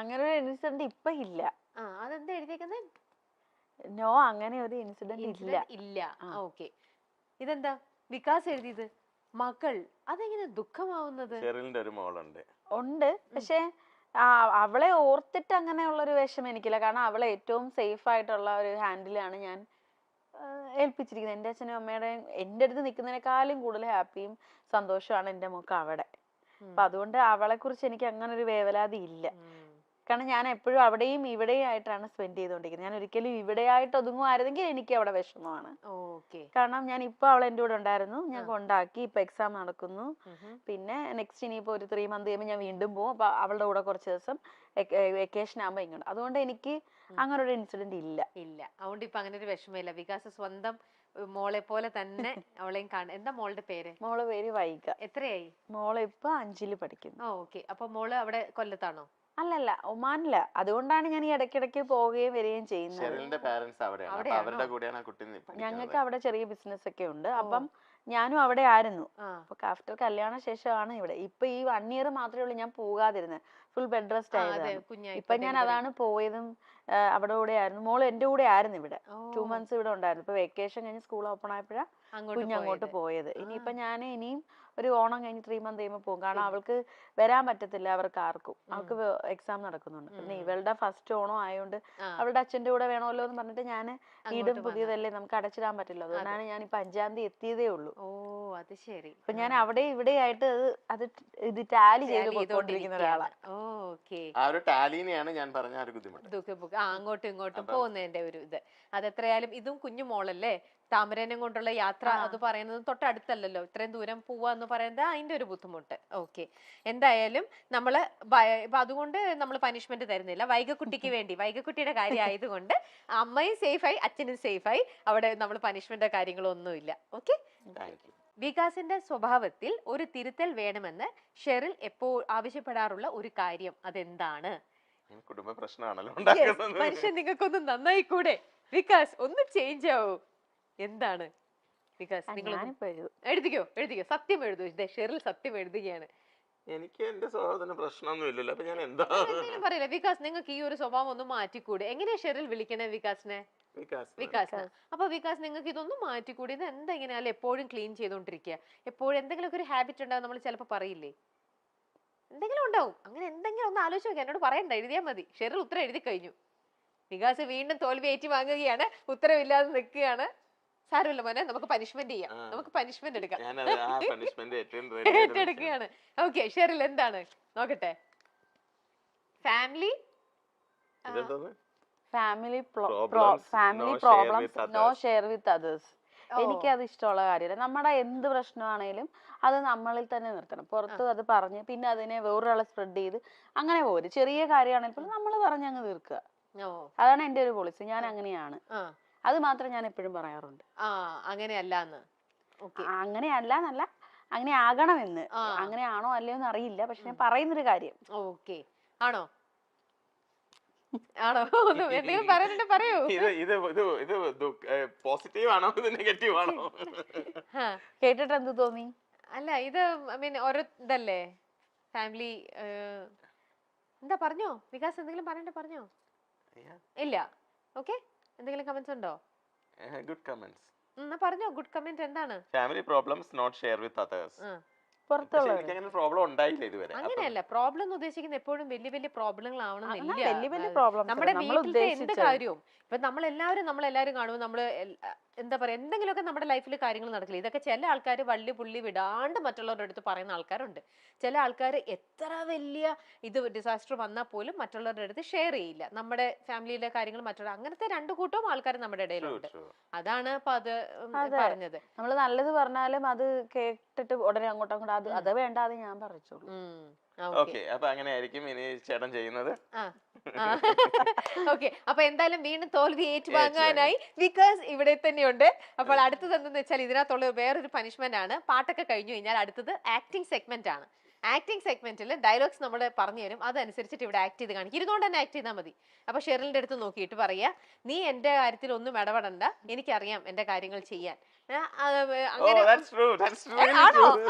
അങ്ങനെ ഒരു ഇൻസിഡന്റ് ഇപ്പൊ ഇല്ല. അതെന്താ എഴുതിയേക്കുന്നത്? നോ, അങ്ങനെ ഒരു ഇൻസിഡന്റ് ഇല്ല. ഇല്ല. ഓക്കെ. ഇതെന്താ വികാസ് എഴുതിയത്? മകൾ, അതെങ്ങനെ ദുഃഖമാവുന്നത്? ഷെറിലിന്റെ ഒരു മോളുണ്ട്. ഉണ്ട്, പക്ഷെ അവളെ ഓർത്തിട്ട് അങ്ങനെയുള്ളൊരു വിഷമം എനിക്കില്ല. കാരണം അവളെ ഏറ്റവും സേഫ് ആയിട്ടുള്ള ഒരു ഹാൻഡിലാണ് ഞാൻ ഏൽപ്പിച്ചിരിക്കുന്നത്. എൻ്റെ അച്ഛനും അമ്മയുടെയും എൻ്റെ അടുത്ത് നിൽക്കുന്നതിനേക്കാളും കൂടുതൽ ഹാപ്പിയും സന്തോഷമാണ് എൻ്റെ മോൾക്ക് അവിടെ. അപ്പൊ അതുകൊണ്ട് അവളെ കുറിച്ച് എനിക്ക് അങ്ങനെ ഒരു വേവലാതി ഇല്ല. കാരണം ഞാൻ എപ്പോഴും അവിടെയും ഇവിടെയും ആയിട്ടാണ് സ്പെൻഡ് ചെയ്തുകൊണ്ടിരിക്കുന്നത്. ഞാൻ ഒരിക്കലും ഇവിടെ ആയിട്ട് ഒതുങ്ങുമായിരുന്നെങ്കിൽ എനിക്ക് അവിടെ വിഷമമാണ്. കാരണം ഞാൻ ഇപ്പൊ അവൾ എൻ്റെ കൂടെ ഉണ്ടായിരുന്നു, ഞാൻ കൊണ്ടാക്കി, ഇപ്പൊ എക്സാം നടക്കുന്നു, പിന്നെ നെക്സ്റ്റ് ഇനിയിപ്പോ ഒരു 3 months കഴിയുമ്പോൾ ഞാൻ വീണ്ടും പോകും. അപ്പൊ അവളുടെ കൂടെ കുറച്ച് ദിവസം വെക്കേഷൻ ആകുമ്പോ ഇങ്ങോട്ട്. അതുകൊണ്ട് എനിക്ക് അങ്ങനെ ഒരു ഇൻസിഡന്റ് ഇല്ല. അതുകൊണ്ട് ഇപ്പൊ അങ്ങനെ ഒരു വിഷമമില്ല. വികാസ് സ്വന്തം മോളെ പോലെ തന്നെ അവളെയും കാണും. എന്താ മോളുടെ പേര്? മോളെ പേര് വൈഗ. എത്രയായി? മോളെ ഇപ്പൊ 5ൽ പഠിക്കുന്നു. ഓക്കെ. അപ്പൊ മോള് അവിടെ കൊല്ലത്താണോ? അല്ലല്ല, ഒമാനില. അതുകൊണ്ടാണ് ഞാൻ ഈ ഇടയ്ക്കിടയ്ക്ക് പോവുകയും വരികയും ചെയ്യുന്നത്. ഞങ്ങൾക്ക് അവിടെ ചെറിയ ബിസിനസ് ഒക്കെ ഉണ്ട്. അപ്പം ഞാനും അവിടെ ആയിരുന്നു. അപ്പൊ ആഫ്റ്റർ കല്യാണ ശേഷമാണ് ഇവിടെ. ഇപ്പൊ ഈ 1 year മാത്രമേ ഉള്ളൂ ഞാൻ പോകാതിരുന്നത്. ഫുൾ ബെഡ് റെസ്റ്റ് ആയതാണ്. ഇപ്പൊ ഞാൻ അതാണ് പോയതും അവിടെ കൂടെ ആയിരുന്നു. മോള് എന്റെ കൂടെ ആയിരുന്നു ഇവിടെ. 2 months ഇവിടെ ഉണ്ടായിരുന്നു. ഇപ്പൊ വെക്കേഷൻ കഴിഞ്ഞ് സ്കൂൾ ഓപ്പൺ ആയപ്പോഴാണ് കുഞ്ഞങ്ങോട്ട് പോയത്. ഇനിയിപ്പൊ ഞാൻ ഇനിയും ഒരു ഓണം കഴിഞ്ഞ് 3 months കഴിയുമ്പോൾ പോകും. കാരണം അവൾക്ക് വരാൻ പറ്റത്തില്ല, അവർക്ക് ആർക്കും. അവൾക്ക് എക്സാം നടക്കുന്നുണ്ട്. പിന്നെ ഇവളുടെ ഫസ്റ്റ് ഓണം ആയതുകൊണ്ട് അവളുടെ അച്ഛന്റെ കൂടെ വേണമല്ലോ എന്ന് പറഞ്ഞിട്ട് ഞാൻ വീടും പുതിയതല്ലേ, നമുക്ക് അടച്ചിടാൻ പറ്റില്ല. അതുകൊണ്ടാണ് ഞാൻ ഇപ്പൊ 5ാം തീയതി എത്തിയതേ ഉള്ളൂ. അത് ശരി. അപ്പൊ ഞാൻ അവിടെ ഇവിടെ ആയിട്ട് ഇത് ടാലി ചെയ്ത് പോയിക്കൊണ്ടിരിക്കുന്ന ഒരാളാണ്. അങ്ങോട്ടും ഇങ്ങോട്ടും പോകുന്നതിന്റെ ഒരു ഇത്. അതെത്രയായാലും ഇതും കുഞ്ഞു മോളല്ലേ, താമരനെ കൊണ്ടുള്ള യാത്ര അത് പറയുന്നത് തൊട്ടടുത്തല്ലല്ലോ, ഇത്രയും ദൂരം പോവാന്ന് പറയുന്നത് അതിന്റെ ഒരു ബുദ്ധിമുട്ട്. ഓക്കെ. എന്തായാലും നമ്മള് അതുകൊണ്ട് നമ്മൾ പനിഷ്മെന്റ് തരുന്നില്ല. വൈഗക്കുട്ടിക്ക് വേണ്ടി, വൈഗക്കുട്ടിയുടെ കാര്യം ആയതുകൊണ്ട് അമ്മയും സേഫായി അച്ഛനും സേഫായി, അവിടെ നമ്മൾ പനിഷ്മെന്റ് കാര്യങ്ങളൊന്നുമില്ല. ഓക്കെ. വികാസിന്റെ സ്വഭാവത്തിൽ ഒരു തിരുത്തൽ വേണമെന്ന് ഷെറിൽ എപ്പോൾ ആവശ്യപ്പെടാറുള്ള ഒരു കാര്യം അതെന്താണ്? കുടുംബ പ്രശ്നമാണല്ലോ. മനുഷ്യൻ നിങ്ങൾക്കൊന്ന് നന്നായി കൂടെ? വികാസ് ഒന്ന് ചേഞ്ച് ആവൂ. എന്താണ് വികാസ്? നിങ്ങൾ എഴുതിക്കോ, സത്യം എഴുതൂ. ഷെറിൽ സത്യം എഴുതുകയാണ്. എനിക്ക് എന്റെ സ്വഭാവത്തിന് പ്രശ്നമൊന്നും ഇല്ലല്ലോ, അപ്പൊ ഞാൻ എന്താ പറയില്ല. വികാസ്, നിങ്ങൾക്ക് ഈ ഒരു സ്വഭാവം ഒന്ന് മാറ്റിക്കൂടെ? എങ്ങനെയാ ഷെറിൽ വിളിക്കണേ വികാസിനെ? വികാസ്. അപ്പൊ വികാസ്, നിങ്ങൾക്ക് ഇതൊന്നും മാറ്റിക്കൂടി? ഇത് എന്താ ഇങ്ങനെ അല്ല എപ്പോഴും ക്ലീൻ ചെയ്തോണ്ടിരിക്കുക? എപ്പോഴും എന്തെങ്കിലും ഒരു ഹാബിറ്റ് ഉണ്ടാവും, നമ്മൾ ചിലപ്പോ പറയില്ലേ, എന്തെങ്കിലും ഉണ്ടാവും. അങ്ങനെ എന്തെങ്കിലും ഒന്ന് ആലോചിച്ച് നോക്കി, എന്നോട് പറയണ്ട, എഴുതിയാൽ മതി. ഷെറിൽ ഉത്തരം എഴുതി കഴിഞ്ഞു. വികാസ് വീണ്ടും തോൽവി ഏറ്റി വാങ്ങുകയാണ്, ഉത്തരവില്ലാതെ നിൽക്കുകയാണ്. സാരമില്ല മോനെ, നമുക്ക് പനിഷ്മെന്റ് ചെയ്യാം, നമുക്ക് പനിഷ്മെന്റ് എടുക്കാം. ഏറ്റെടുക്കുകയാണ്. ഓക്കെ. ഷെറിൽ എന്താണ് നോക്കട്ടെ? Family problems no share with others. എനിക്ക് അത് ഇഷ്ടമുള്ള കാര്യമില്ല. നമ്മുടെ എന്ത് പ്രശ്നമാണേലും അത് നമ്മളിൽ തന്നെ നിർത്തണം. പുറത്ത് അത് പറഞ്ഞ് പിന്നെ അതിനെ വേറൊരാളെ സ്പ്രെഡ് ചെയ്ത് അങ്ങനെ പോരും. ചെറിയ കാര്യമാണെങ്കിൽ പോലും നമ്മൾ പറഞ്ഞ് അങ്ങ് തീർക്കുക. അതാണ് എന്റെ ഒരു പോളിസി. ഞാൻ അങ്ങനെയാണ്. അത് മാത്രം ഞാൻ എപ്പോഴും പറയാറുണ്ട്. അങ്ങനെയല്ല, അങ്ങനെ ആകണമെന്ന്. അങ്ങനെ ആണോ അല്ലയോ എന്ന് അറിയില്ല, പക്ഷെ ഞാൻ പറയുന്നൊരു കാര്യം. ഓക്കെ. ആണോ? എന്തെങ്കിലും പറയാനുണ്ട് പറയൂ. പോസിറ്റീവ് ആണോ നെഗറ്റീവ് ആണോ? കേട്ടിട്ട് എന്ത് തോന്നി? അല്ല, ഇത് ഐ മീൻ ഓരോ ഇതല്ലേ ഫാമിലി. എന്താ പറഞ്ഞോ വികാസ്? എന്തെങ്കിലും പറയണ്ടേ? പറഞ്ഞോ? ഇല്ല. ഓക്കെ. എന്തെങ്കിലും കമന്റ്സ് ഉണ്ടോ? Good comments. പറഞ്ഞോ. ഗുഡ് കമന്റ് എന്താണ്? Family problems not share with others. അങ്ങനെയല്ല. പ്രോബ്ലം എന്ന് ഉദ്ദേശിക്കുന്നത് എപ്പോഴും വലിയ വലിയ പ്രോബ്ലങ്ങൾ ആവണമെന്നില്ല. നമ്മുടെ വീട്ടിലത്തെ എന്ത് കാര്യവും ഇപ്പൊ നമ്മളെല്ലാവരും കാണുമ്പോൾ നമ്മള് എന്താ പറയാ, എന്തെങ്കിലുമൊക്കെ നമ്മുടെ ലൈഫിൽ കാര്യങ്ങൾ നടക്കില്ല. ഇതൊക്കെ ചില ആൾക്കാർ വള്ളി പുള്ളി വിടാണ്ട് മറ്റുള്ളവരുടെ അടുത്ത് പറയുന്ന ആൾക്കാരുണ്ട്. ചില ആൾക്കാർ എത്ര വലിയ ഇത് ഡിസാസ്റ്റർ വന്നാൽ പോലും മറ്റുള്ളവരുടെ അടുത്ത് ഷെയർ ചെയ്യില്ല. നമ്മുടെ ഫാമിലിയിലെ കാര്യങ്ങൾ മറ്റുള്ള അങ്ങനത്തെ 2 കൂട്ടവും ആൾക്കാർ നമ്മുടെ ഇടയിലുണ്ട്. അതാണ് അപ്പൊ അത് പറഞ്ഞത്. നമ്മള് നല്ലത് പറഞ്ഞാലും അത് കേട്ടിട്ട് ഉടനെ അങ്ങോട്ടും അത് വേണ്ട, അത് ഞാൻ പറഞ്ഞോളൂ. അപ്പൊ അങ്ങനെ ആയിരിക്കും ഇനി ചേട്ടൻ ചെയ്യുന്നത്. ഓക്കെ. അപ്പൊ എന്തായാലും വീണ്ടും തോൽവി ഏറ്റുവാങ്ങാനായി വികാസ് ഇവിടെ തന്നെയുണ്ട്. അപ്പോൾ അടുത്തത് എന്തെന്ന് വെച്ചാൽ ഇതിനകത്തുള്ള വേറൊരു പനിഷ്മെന്റ് ആണ്. പാട്ടൊക്കെ കഴിഞ്ഞു കഴിഞ്ഞാൽ അടുത്തത് ആക്ടിംഗ് സെഗ്മെന്റ് ആണ്. ആക്ടിംഗ് സെഗ്മെന്റിൽ ഡയലോഗ്സ് നമ്മൾ പറഞ്ഞു തരും, അതനുസരിച്ചിട്ട് ഇവിടെ ആക്ട് ചെയ്ത് കാണിക്കും. ഇരുന്നുകൊണ്ട് തന്നെ ആക്ട് ചെയ്താൽ മതി. അപ്പൊ ഷെറിലിന്റെ അടുത്ത് നോക്കിയിട്ട് പറയാ, നീ എന്റെ കാര്യത്തിൽ ഒന്നും ഇടപെടണ്ട, എനിക്കറിയാം എന്റെ കാര്യങ്ങൾ ചെയ്യാൻ. ഓ that's true, that's really ആണോ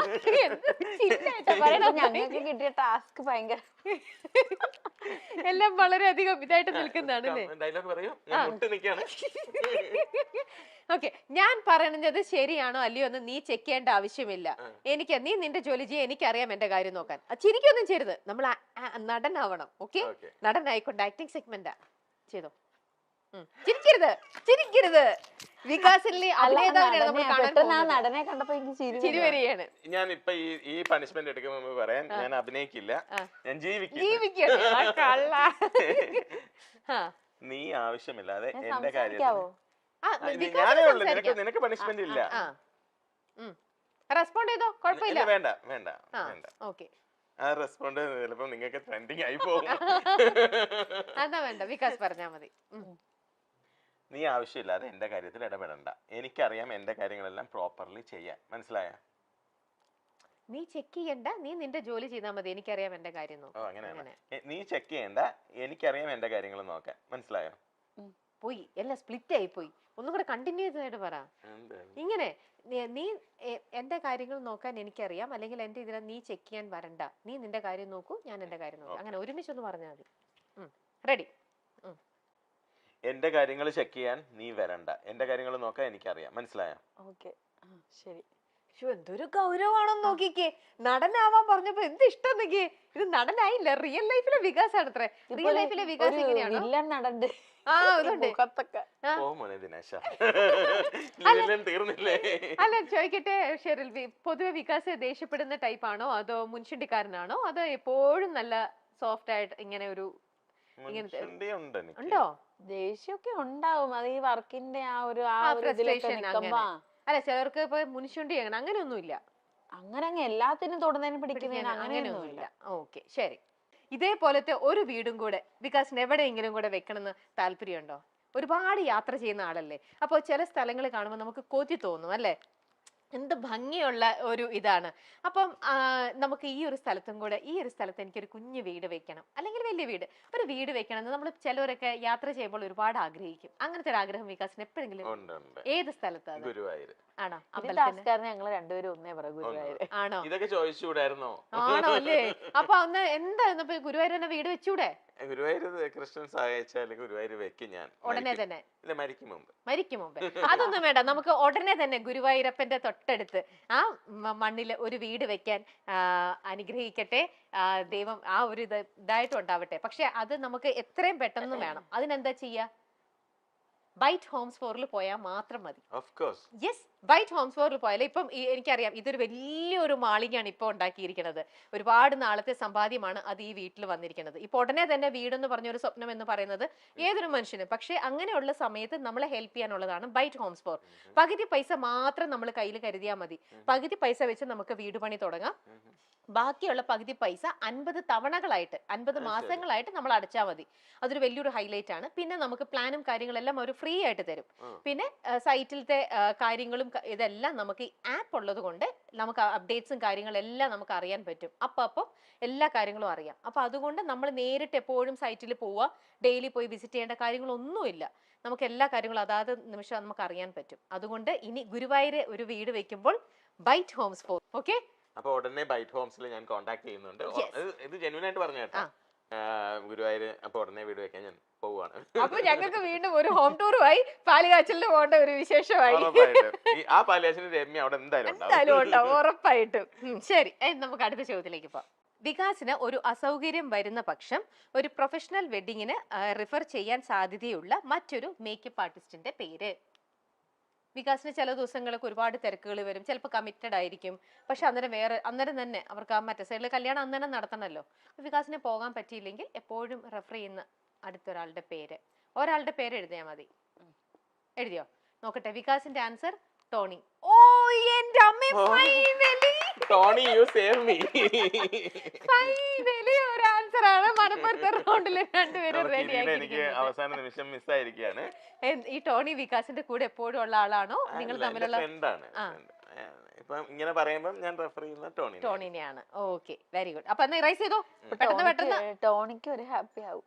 true. എന്ത് ചില്ലായിട്ടാ പറയണത്? ഞങ്ങൾക്ക് കിട്ടിയ ടാസ്ക് ഭയങ്കര എല്ലാം വളരെയധികം ഇതായിട്ട് നിൽക്കുന്നതാണ് അല്ലേ? ഡയലോഗ് പറയൂ, ഞാൻ മുട്ടി നിൽക്കാണ്. ഓക്കെ, ഞാൻ പറയുന്നത് ശരിയാണോ അല്ലയോ എന്ന് നീ ചെക്ക് ചെയ്യേണ്ട ആവശ്യമില്ല. നീ നിന്റെ ജോലി ചെയ്യാൻ, എനിക്കറിയാം എന്റെ കാര്യം നോക്കാൻ. ചിരിക്കൊന്നും ചെയ്യരുത്, നമ്മൾ നടനാവണം. Okay, Okay. നടനായിക്കൊണ്ട് ആക്ടിങ് സെഗ്മെന്റാ ചെയ്തോ. ചിരിക്കരുത്, ചിരിക്കരുത്. വികാസിലെ അഭിനേതാവിനെയാണ് നമ്മൾ കാണാൻ പെട്ടെന്ന് ആ പോകുന്നത്. നടനെ കണ്ടപ്പോ എനിക്ക് ചിരി ചിരി വരികയാണ്. ഞാൻ ഇപ്പൊ ഈ പണിഷ്മെന്റ് എടുക്കുമ്പോൾ മുമ്പ് പറയാൻ, ഞാൻ അഭിനയിക്കില്ല, ഞാൻ ജീവിക്കും. ജീവിക്കട്ടെ ആ കള്ള. ആ, നീ ആവശ്യമില്ലാതെ ഞാൻ എന്റെ കാര്യത്തിൽ സംസാരിക്കാവോ? ഞാനേ ഉള്ളു, നിനക്ക് പണിഷ്മെന്റ് ഇല്ല. റെസ്പോണ്ട് ചെയ്തോ, കുഴപ്പമില്ല. ഇല്ല, വേണ്ട വേണ്ട വേണ്ട. ഓക്കെ, ആ റെസ്പോണ്ട് ചിലപ്പോ നിങ്ങൾക്ക് ട്രെൻഡിങ് ആയി പോകും. അതാ വേണ്ട, വികാസ് പറഞ്ഞാ മതി. നീ ആവശ്യമില്ലാതെ എന്റെ കാര്യത്തിൽ ഇടപെടണ്ട. എനിക്കറിയാം എന്റെ കാര്യങ്ങളെല്ലാം പ്രോപ്പർലി ചെയ്യാൻ. മനസ്സിലായ? നീ ചെക്ക് ചെയ്യണ്ട, നീ നിന്റെ ജോലി ചെയ്താൽ മതി. എനിക്കറിയാം എന്റെ കാര്യം ഓ നോക്കാം. അങ്ങനെയാണ്. നീ ചെക്ക് ചെയ്യണ്ട, എനിക്കറിയാം എന്റെ കാര്യങ്ങൾ നോക്കാൻ. മനസ്സിലായോ? പോയി, എല്ലാം സ്പ്ലിറ്റ് ആയി പോയി. ഒന്നും കൂടെ കണ്ടിന്യൂസ് ആയിട്ട് പറ. ഇങ്ങനെ നീ എന്റെ കാര്യങ്ങൾ നോക്കാൻ എനിക്കറിയാം, അല്ലെങ്കിൽ എന്റെ ഇതിനെ നീ ചെക്ക് ചെയ്യാൻ വരണ്ട. നീ നിന്റെ കാര്യം നോക്കൂ, ഞാൻ എന്റെ കാര്യം നോക്കൂ. അങ്ങനെ ഒരുമിച്ചൊന്ന് പറഞ്ഞാൽ മതി. റെഡി? എന്റെ കാര്യങ്ങൾ ചെക്ക് ചെയ്യാൻ നീ വരണ്ട, എന്റെ കാര്യങ്ങൾ നോക്കാൻ എനിക്കറിയാം. മനസ്സിലായോ? ഓക്കെ, ശരി. എന്തൊരു ഗൗരവമാണെന്ന് നോക്കിക്കേ. നടനാവാൻ പറഞ്ഞപ്പോ എന്ത് ഇഷ്ടം നോക്കിയേ. ഇത് നടനായില്ല, റിയൽ ലൈഫിലെ വികാസാണ് അത്രേ. റിയൽ ലൈഫിലെ വികാസ് ഇങ്ങനെയാണോ? വില്ലൻ നടണ്ട് ആ, അതുണ്ട്. ഓ മോനെ ദിനേശ, തീർന്നില്ലേ? അല്ല, ചോദിക്കട്ടെ ഷെറിൽ, പൊതുവെ വികാസ് ദേഷ്യപ്പെടുന്ന ടൈപ്പാണോ, അതോ മുൻഷണ്ടിക്കാരനാണോ, അതോ എപ്പോഴും നല്ല സോഫ്റ്റ് ആയിട്ട് ഇങ്ങനെ ഒരു ഉണ്ടോ? ദേഷ്യമൊക്കെ ഉണ്ടാവും, അത് ഈ വർക്കിന്റെ ആ ഒരു ഫ്രസ്ട്രേഷൻ അങ്ങനെ. അല്ല, ചിലർക്ക് ഇപ്പൊ മുൻഷുണ്ടി അങ്ങനെയൊന്നുമില്ല. അങ്ങനെ അങ്ങ് എല്ലാത്തിനും തൊടുന്നതിനും പിടിക്കുന്നതിനും അങ്ങനെയൊന്നുമില്ല. ഓക്കെ, ശരി. ഇതേപോലത്തെ ഒരു വീടും കൂടെ വികാസിന് എവിടെയെങ്കിലും കൂടെ വെക്കണമെന്ന് താല്പര്യമുണ്ടോ? ഒരുപാട് യാത്ര ചെയ്യുന്ന ആളല്ലേ, അപ്പോൾ ചില സ്ഥലങ്ങൾ കാണുമ്പോൾ നമുക്ക് കൊതി തോന്നും അല്ലേ? എന്ത് ഭംഗിയുള്ള ഒരു ഇതാണ്. അപ്പം നമുക്ക് ഈ ഒരു സ്ഥലത്തും കൂടെ, ഈ ഒരു സ്ഥലത്ത് എനിക്കൊരു കുഞ്ഞു വീട് വെക്കണം, അല്ലെങ്കിൽ വലിയ വീട്, ഒരു വീട് വെക്കണം എന്ന് നമ്മൾ ചിലവരൊക്കെ യാത്ര ചെയ്യുമ്പോൾ ഒരുപാട് ആഗ്രഹിക്കും. അങ്ങനത്തെ ഒരു ആഗ്രഹം വികാസിന് എപ്പോഴെങ്കിലും ഏത് സ്ഥലത്താണ്? ഗുരുവായൂർ. ആണോ? ഞങ്ങൾ രണ്ടുപേരും ഒന്നേ പറ ഗുരുവായൂർ. ആണോ? ഇതൊക്കെ ചോദിച്ചുകൂടായിരുന്നോ? ആണോ അല്ലേ? അപ്പൊ അന്ന് എന്തായിരുന്നു, ഗുരുവായൂർ തന്നെ വീട് വെച്ചൂടെ? ഗുരുവായൂർ ക്രിസ്ത്യൻ സഹായിച്ചാൽ ഗുരുവായൂർ വെക്കും ഞാൻ ഉടനെ തന്നെ. മരിക്കും മുമ്പ്. അതൊന്നും വേണ്ട, നമുക്ക് ഉടനെ തന്നെ ഗുരുവായൂരപ്പന്റെ തൊട്ടടുത്ത് ആ മണ്ണില് ഒരു വീട് വെക്കാൻ അനുഗ്രഹിക്കട്ടെ ദൈവം. ആ ഒരു ഇതായിട്ടും ഉണ്ടാവട്ടെ. പക്ഷെ അത് നമുക്ക് എത്രയും പെട്ടെന്ന് വേണം. അതിനെന്താ ചെയ്യാ? ബൈറ്റ് ഹോംസ് ഫോറിൽ പോയാൽ മാത്രം മതി. യെസ്, ബൈറ്റ് ഹോംസ് ഫോറിൽ പോയാൽ ഇപ്പം എനിക്കറിയാം, ഇതൊരു വലിയൊരു മാളികയാണ് ഇപ്പോൾ ഉണ്ടാക്കിയിരിക്കുന്നത്. ഒരുപാട് നാളത്തെ സമ്പാദ്യമാണ് അത് ഈ വീട്ടിൽ വന്നിരിക്കുന്നത്. ഇപ്പൊ ഉടനെ തന്നെ വീടെന്ന് പറഞ്ഞൊരു സ്വപ്നം എന്ന് പറയുന്നത് ഏതൊരു മനുഷ്യനും. പക്ഷെ അങ്ങനെയുള്ള സമയത്ത് നമ്മളെ ഹെൽപ്പ് ചെയ്യാനുള്ളതാണ് ബൈറ്റ് ഹോംസ് ഫോർ. പകുതി പൈസ മാത്രം നമ്മൾ കയ്യിൽ കരുതിയാൽ മതി. പകുതി പൈസ വെച്ച് നമുക്ക് വീട് പണി തുടങ്ങാം. ബാക്കിയുള്ള പകുതി പൈസ 50 തവണകളായിട്ട് 50 മാസങ്ങളായിട്ട് നമ്മൾ അടച്ചാൽ മതി. അതൊരു വലിയൊരു ഹൈലൈറ്റ് ആണ്. പിന്നെ നമുക്ക് പ്ലാനും കാര്യങ്ങളെല്ലാം അവർ ഫ്രീ ആയിട്ട് തരും. പിന്നെ സൈറ്റിലത്തെ കാര്യങ്ങളും ഇതെല്ലാം നമുക്ക് ഈ ആപ്പ് ഉള്ളത് കൊണ്ട് നമുക്ക് അപ്ഡേറ്റ്സും കാര്യങ്ങളെല്ലാം നമുക്ക് അറിയാൻ പറ്റും. അപ്പം എല്ലാ കാര്യങ്ങളും അറിയാം. അപ്പൊ അതുകൊണ്ട് നമ്മൾ നേരിട്ട് എപ്പോഴും സൈറ്റിൽ പോവുക, ഡെയിലി പോയി വിസിറ്റ് ചെയ്യേണ്ട കാര്യങ്ങളൊന്നുമില്ല. നമുക്ക് എല്ലാ കാര്യങ്ങളും അതാത് നിമിഷം നമുക്ക് അറിയാൻ പറ്റും. അതുകൊണ്ട് ഇനി ഗുരുവായൂർ ഒരു വീട് വെക്കുമ്പോൾ ബൈറ്റ് ഹോംസ് ഫോർ. ഓക്കെ, അപ്പൊ ഉടനെ ബൈറ്റ് ഹോംസിൽ ഞാൻ കോൺടാക്ട് ചെയ്യുന്നുണ്ട്. ഇത് ജെന്യൂൻ ആയിട്ട് പറഞ്ഞു കേട്ടോ. ഗുരുവായൂർ അപ്പൊ ഉടനെ വീട് വെക്കാൻ ഞാൻ പോവാണ്. അപ്പൊ ഞങ്ങൾക്ക് വീണ്ടും ഒരു ഹോം ടൂറുമായി പാലുകാച്ചലിന് പോകേണ്ട ഒരു വിശേഷമായി. ആ പാലുകാച്ചലിന് രമ്യ അവിടെ എന്തായാലും ഉണ്ടാവും, ഉറപ്പായിട്ടും. ശരി, നമുക്ക് അടുത്ത ചോദ്യത്തിലേക്ക് പോവാം. വികാസിന് ഒരു അസൗകര്യം വരുന്ന പക്ഷം ഒരു പ്രൊഫഷണൽ വെഡിങ്ങിന് റിഫർ ചെയ്യാൻ സാധ്യതയുള്ള മറ്റൊരു മേക്കപ്പ് ആർട്ടിസ്റ്റിന്റെ പേര്. വികാസിന് ചില ദിവസങ്ങളൊക്കെ ഒരുപാട് തിരക്കുകൾ വരും, ചിലപ്പോൾ കമ്മിറ്റഡ് ആയിരിക്കും. പക്ഷെ അന്നേരം തന്നെ അവർക്ക് ആ മറ്റേ സൈഡിൽ കല്യാണം അന്നേരം നടത്തണമല്ലോ. വികാസിന് പോകാൻ പറ്റിയില്ലെങ്കിൽ എപ്പോഴും റെഫർ ചെയ്യുന്ന അടുത്തൊരാളുടെ പേര് എഴുതിയാൽ മതി. എഴുതിയോ? നോക്കട്ടെ. വികാസിന്റെ ആൻസർ ടോണി. ഓ എന്റെ അമ്മേ, Tony you save me. Finally ഒരു ആൻസർ ആണ്. മണപ്പുറത്തെ റൗണ്ടിൽ രണ്ടുപേരും റെഡി ആയി. എനിക്ക് അവസാന നിമിഷം മിസ് ആയിരിക്കുകയാണ്. ഈ ടോണി വികാസിന്റെ കൂടെ എപ്പോഴും ഉള്ള ആളാണോ? നിങ്ങൾ തമ്മിലുള്ള ഫ്രണ്ടാണ്. ഇപ്പൊ ഇങ്ങനെ പറയുമ്പോൾ ഞാൻ റെഫർ ചെയ്യുന്ന ടോണിനെയാണ്. Okay, very good. അപ്പൊ എന്നാ റൈസ് ചെയ്തോ പെട്ടെന്ന്. ടോണിക്ക് ഒരു ഹാപ്പി ആവും.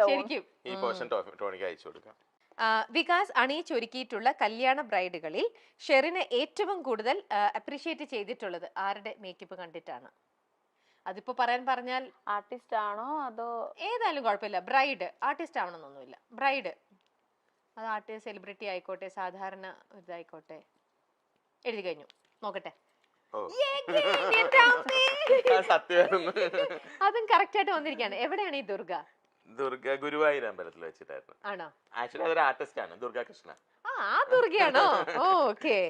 ശരിക്കും ഈ പോർഷൻ ടോണിക്ക് അയച്ചു കൊടുക്കാം. വികാസ് അണിയിച്ചൊരുക്കിയിട്ടുള്ള കല്യാണ ബ്രൈഡുകളിൽ ഷെറിനെ ഏറ്റവും കൂടുതൽ അപ്രീഷിയേറ്റ് ചെയ്തിട്ടുള്ളത് ആരുടെ മേക്കപ്പ് കണ്ടിട്ടാണ്? അതിപ്പോ പറഞ്ഞാൽ ആർട്ടിസ്റ്റ് ആണോ അതോ ഏതായാലും കുഴപ്പമില്ല. ബ്രൈഡ് ആർട്ടിസ്റ്റ് ആവണമെന്നൊന്നുമില്ല. ബ്രൈഡ് അത് ആർട്ടിസ്റ്റ് സെലിബ്രിറ്റി ആയിക്കോട്ടെ, സാധാരണ ഇതായിക്കോട്ടെ. എഴുതി കഴിഞ്ഞു, നോക്കട്ടെ. ഓ എന്റെ അമ്മേ. സത്യമായിരുന്നു. അതും കറക്റ്റ് ആയിട്ട് വന്നിരിക്കുകയാണ്. എവിടെയാണ് ഈ ദുർഗ? ദുർഗ ഗുരുവായൂർ അമ്പലത്തിൽ വെച്ചിട്ടായിരുന്നു. ആണോ? ആക്ച്വലി അതൊരു ആർട്ടിസ്റ്റ് ആണ്, ദുർഗ കൃഷ്ണ. ആ ദുർഗയാണോ? ഓക്കെ.